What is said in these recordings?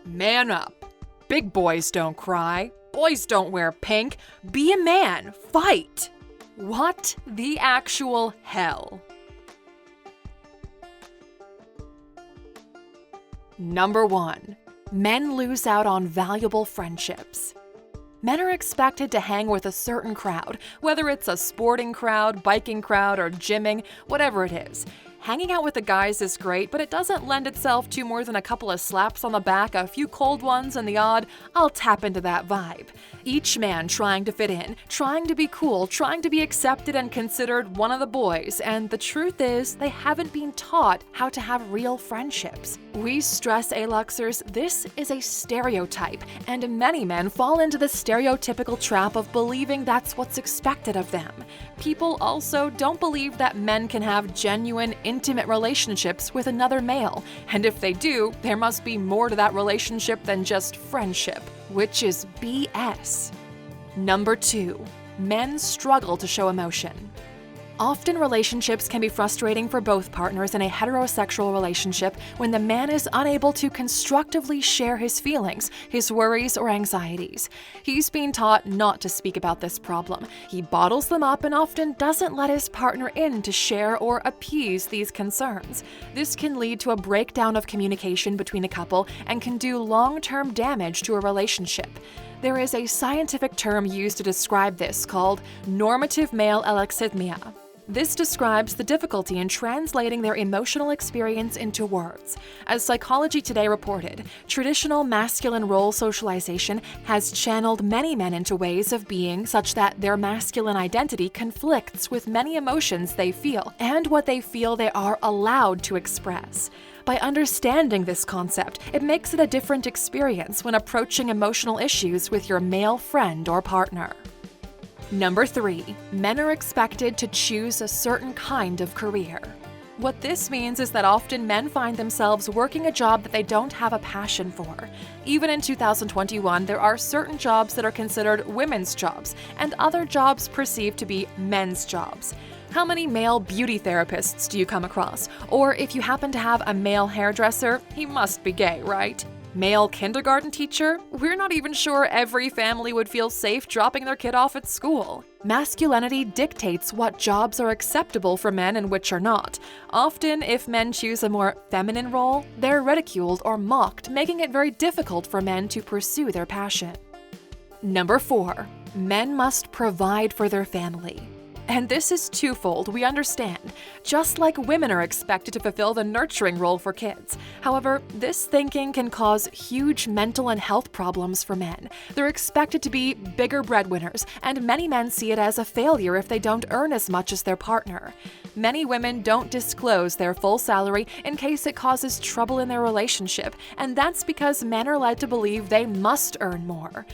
Man up. Big boys don't cry. Boys don't wear pink. Be a man. Fight. What the actual hell? Number 1. Men lose out on valuable friendships. Men are expected to hang with a certain crowd, whether it's a sporting crowd, biking crowd, or gymming, whatever it is. Hanging out with the guys is great, but it doesn't lend itself to more than a couple of slaps on the back, a few cold ones, and the odd, I'll tap into that vibe. Each man trying to fit in, trying to be cool, trying to be accepted and considered one of the boys, and the truth is, they haven't been taught how to have real friendships. We stress Aluxers, this is a stereotype, and many men fall into the stereotypical trap of believing that's what's expected of them. People also don't believe that men can have genuine, intimate relationships with another male, and if they do, there must be more to that relationship than just friendship, which is BS. Number 2. Men struggle to show emotion. Often relationships can be frustrating for both partners in a heterosexual relationship when the man is unable to constructively share his feelings, his worries, or anxieties. He's been taught not to speak about this problem. He bottles them up and often doesn't let his partner in to share or appease these concerns. This can lead to a breakdown of communication between a couple and can do long-term damage to a relationship. There is a scientific term used to describe this called normative male alexithymia. This describes the difficulty in translating their emotional experience into words. As Psychology Today reported, traditional masculine role socialization has channeled many men into ways of being such that their masculine identity conflicts with many emotions they feel and what they feel they are allowed to express. By understanding this concept, it makes it a different experience when approaching emotional issues with your male friend or partner. Number 3. Men are expected to choose a certain kind of career. What this means is that often men find themselves working a job that they don't have a passion for. Even in 2021, there are certain jobs that are considered women's jobs and other jobs perceived to be men's jobs. How many male beauty therapists do you come across? Or if you happen to have a male hairdresser, he must be gay, right? Male kindergarten teacher? We're not even sure every family would feel safe dropping their kid off at school. Masculinity dictates what jobs are acceptable for men and which are not. Often, if men choose a more feminine role, they're ridiculed or mocked, making it very difficult for men to pursue their passion. Number 4. Men must provide for their family. And this is twofold, we understand. Just like women are expected to fulfill the nurturing role for kids. However, this thinking can cause huge mental and health problems for men. They're expected to be bigger breadwinners, and many men see it as a failure if they don't earn as much as their partner. Many women don't disclose their full salary in case it causes trouble in their relationship, and that's because men are led to believe they must earn more.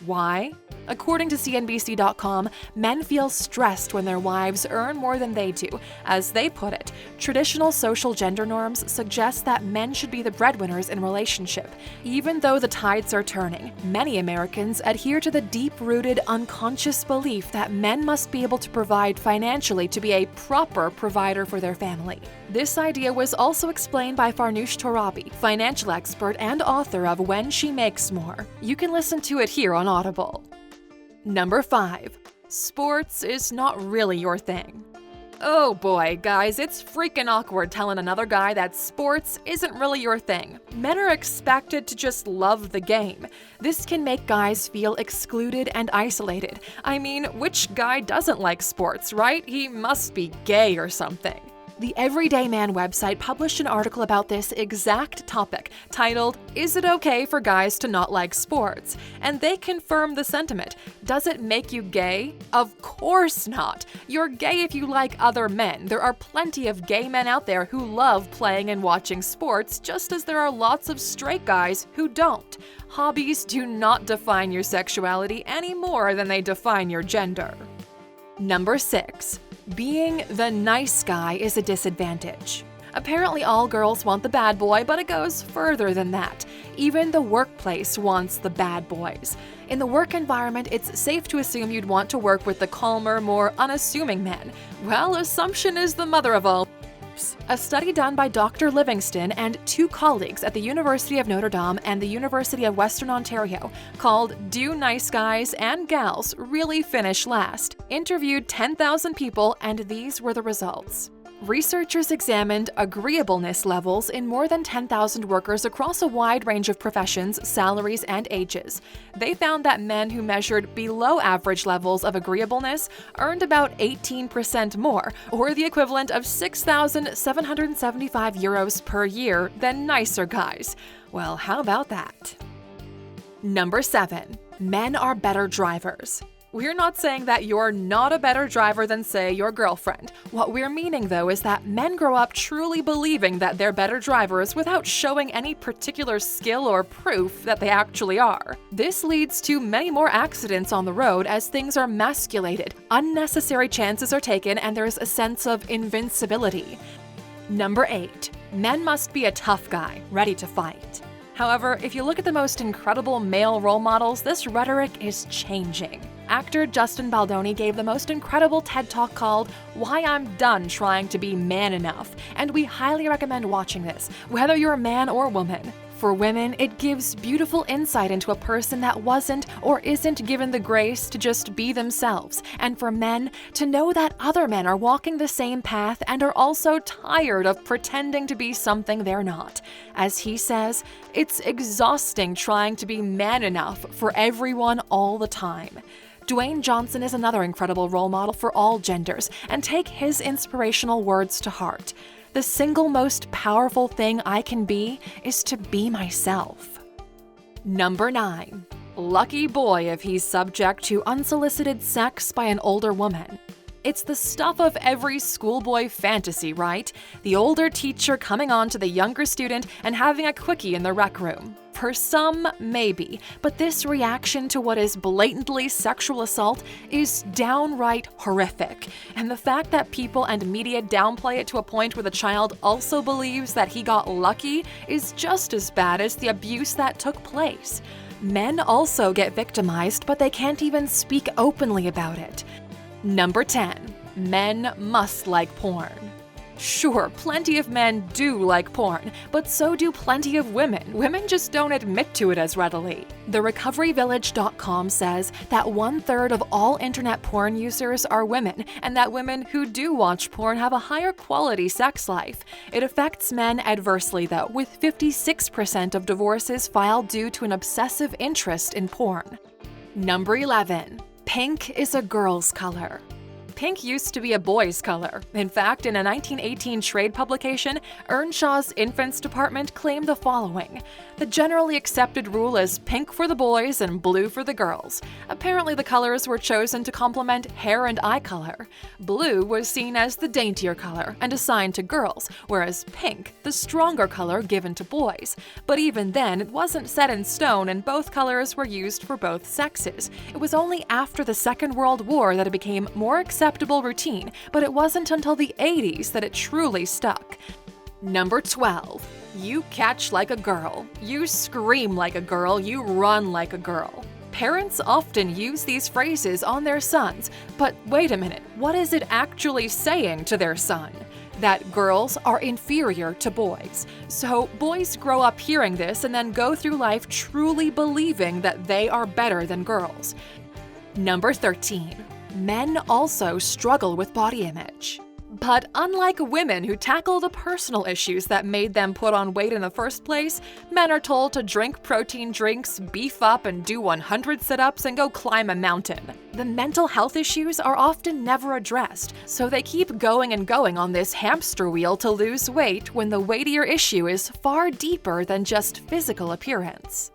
Why? According to CNBC.com, men feel stressed when their wives earn more than they do. As they put it, traditional social gender norms suggest that men should be the breadwinners in relationship. Even though the tides are turning, many Americans adhere to the deep-rooted unconscious belief that men must be able to provide financially to be a proper provider for their family. This idea was also explained by Farnoosh Torabi, financial expert and author of When She Makes More. You can listen to it here on Audible. Number 5. Sports is not really your thing. Oh boy, guys, it's freaking awkward telling another guy that sports isn't really your thing. Men are expected to just love the game. This can make guys feel excluded and isolated. I mean, which guy doesn't like sports, right? He must be gay or something. The Everyday Man website published an article about this exact topic, titled, "Is it okay for guys to not like sports?" And they confirm the sentiment. Does it make you gay? Of course not. You're gay if you like other men. There are plenty of gay men out there who love playing and watching sports, just as there are lots of straight guys who don't. Hobbies do not define your sexuality any more than they define your gender. Number 6. Being the nice guy is a disadvantage. Apparently all girls want the bad boy, but it goes further than that. Even the workplace wants the bad boys. In the work environment, it's safe to assume you'd want to work with the calmer, more unassuming men. Well, assumption is the mother of all. groups. A study done by Dr. Livingston and 2 colleagues at the University of Notre Dame and the University of Western Ontario, called Do Nice Guys and Gals Really Finish Last, interviewed 10,000 people, and these were the results. Researchers examined agreeableness levels in more than 10,000 workers across a wide range of professions, salaries, and ages. They found that men who measured below average levels of agreeableness earned about 18% more, or the equivalent of 6,775 euros per year, than nicer guys. Well, how about that? Number 7. Men are better drivers. We're not saying that you're not a better driver than, say, your girlfriend. What we're meaning, though, is that men grow up truly believing that they're better drivers without showing any particular skill or proof that they actually are. This leads to many more accidents on the road as things are masculated, unnecessary chances are taken, and there's a sense of invincibility. Number 8. Men must be a tough guy, ready to fight. However, if you look at the most incredible male role models, this rhetoric is changing. Actor Justin Baldoni gave the most incredible TED Talk called Why I'm Done Trying to Be Man Enough, and we highly recommend watching this, whether you're a man or woman. For women, it gives beautiful insight into a person that wasn't or isn't given the grace to just be themselves, and for men, to know that other men are walking the same path and are also tired of pretending to be something they're not. As he says, it's exhausting trying to be man enough for everyone all the time. Dwayne Johnson is another incredible role model for all genders, and take his inspirational words to heart. The single most powerful thing I can be is to be myself. Number 9. Lucky boy if he's subject to unsolicited sex by an older woman. It's the stuff of every schoolboy fantasy, right? The older teacher coming on to the younger student and having a quickie in the rec room. For some, maybe, but this reaction to what is blatantly sexual assault is downright horrific. And the fact that people and media downplay it to a point where the child also believes that he got lucky is just as bad as the abuse that took place. Men also get victimized, but they can't even speak openly about it. Number 10. Men must like porn. Sure, plenty of men do like porn, but so do plenty of women. Women just don't admit to it as readily. TheRecoveryVillage.com says that 1/3 of all internet porn users are women, and that women who do watch porn have a higher quality sex life. It affects men adversely, though, with 56% of divorces filed due to an obsessive interest in porn. Number 11. Pink is a girl's color. Pink used to be a boy's color. In fact, in a 1918 trade publication, Earnshaw's Infants Department claimed the following: the generally accepted rule is pink for the boys and blue for the girls. Apparently, the colors were chosen to complement hair and eye color. Blue was seen as the daintier color and assigned to girls, whereas pink, the stronger color, given to boys. But even then, it wasn't set in stone, and both colors were used for both sexes. It was only after the Second World War that it became more acceptable routine, but it wasn't until the 80s that it truly stuck. Number 12. You catch like a girl. You scream like a girl. You run like a girl. Parents often use these phrases on their sons, but wait a minute, what is it actually saying to their son? That girls are inferior to boys. So boys grow up hearing this and then go through life truly believing that they are better than girls. Number 13. Men also struggle with body image. But unlike women who tackle the personal issues that made them put on weight in the first place, men are told to drink protein drinks, beef up, and do 100 sit-ups and go climb a mountain. The mental health issues are often never addressed, so they keep going and going on this hamster wheel to lose weight when the weightier issue is far deeper than just physical appearance.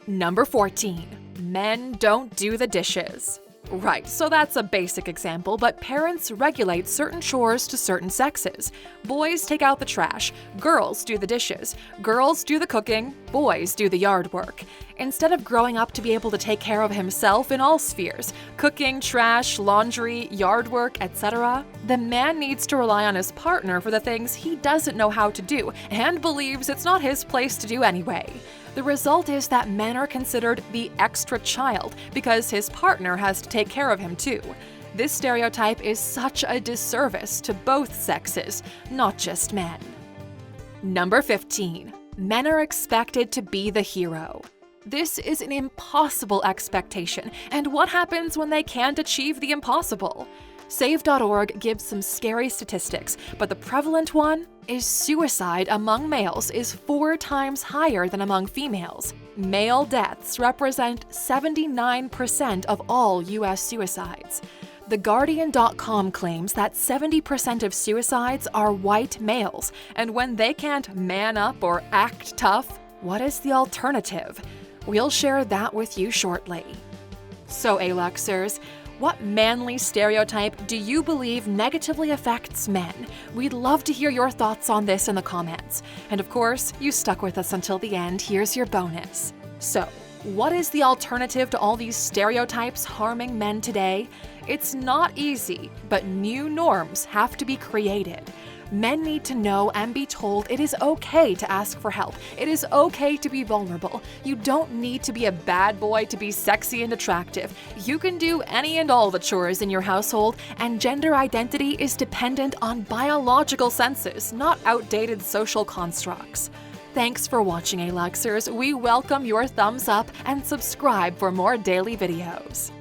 Number 14. Men don't do the dishes. Right, so that's a basic example, but parents regulate certain chores to certain sexes. Boys take out the trash, girls do the dishes, girls do the cooking, boys do the yard work. Instead of growing up to be able to take care of himself in all spheres, cooking, trash, laundry, yard work, etc., the man needs to rely on his partner for the things he doesn't know how to do and believes it's not his place to do anyway. The result is that men are considered the extra child because his partner has to take care of him too. This stereotype is such a disservice to both sexes, not just men. Number 15. Men are expected to be the hero. This is an impossible expectation, and what happens when they can't achieve the impossible? Save.org gives some scary statistics, but the prevalent one is suicide among males is 4 times higher than among females. Male deaths represent 79% of all U.S. suicides. TheGuardian.com claims that 70% of suicides are white males, and when they can't man up or act tough, what is the alternative? We'll share that with you shortly. So, Aluxers, what manly stereotype do you believe negatively affects men? We'd love to hear your thoughts on this in the comments. And of course, you stuck with us until the end. Here's your bonus. So, what is the alternative to all these stereotypes harming men today? It's not easy, but new norms have to be created. Men need to know and be told it is okay to ask for help. It is okay to be vulnerable. You don't need to be a bad boy to be sexy and attractive. You can do any and all the chores in your household, and gender identity is dependent on biological senses, not outdated social constructs. Thanks for watching, Aluxers. We welcome your thumbs up and subscribe for more daily videos.